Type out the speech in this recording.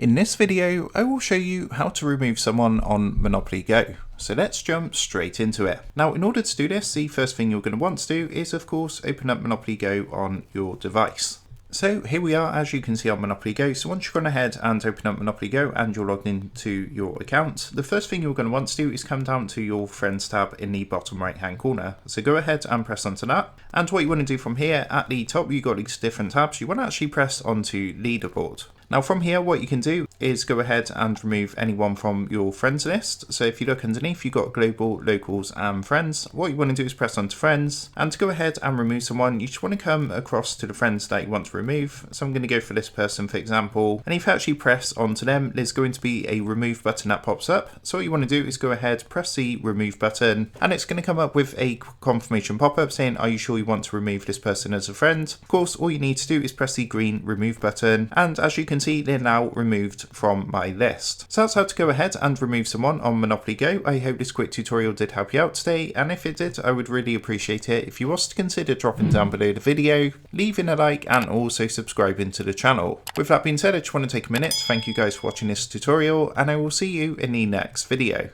In this video, I will show you how to remove someone on Monopoly Go. So let's jump straight into it. Now, in order to do this, the first thing you're going to want to do is, of course, open up Monopoly Go on your device. So here we are, as you can see on Monopoly Go. So once you've gone ahead and open up Monopoly Go and you're logged into your account, the first thing you're going to want to do is come down to your Friends tab in the bottom right hand corner. So go ahead and press onto that. And what you want to do from here, at the top you've got these different tabs. You want to actually press onto Leaderboard. Now from here, what you can do is go ahead and remove anyone from your friends list. So if you look underneath, you've got global, locals and friends. What you want to do is press onto friends, and to go ahead and remove someone, you just want to come across to the friends that you want to remove. So I'm going to go for this person, for example, and if you actually press onto them, there's going to be a remove button that pops up. So what you want to do is go ahead, press the remove button, and it's going to come up with a confirmation pop-up saying, are you sure you want to remove this person as a friend? Of course, all you need to do is press the green remove button, and as you can see, they're now removed from my list. So that's how to go ahead and remove someone on Monopoly Go. I hope this quick tutorial did help you out today, and if it did, I would really appreciate it if you was to consider dropping down below the video, leaving a like, and also subscribing to the channel. With that being said, I just want to take a minute to thank you guys for watching this tutorial, and I will see you in the next video.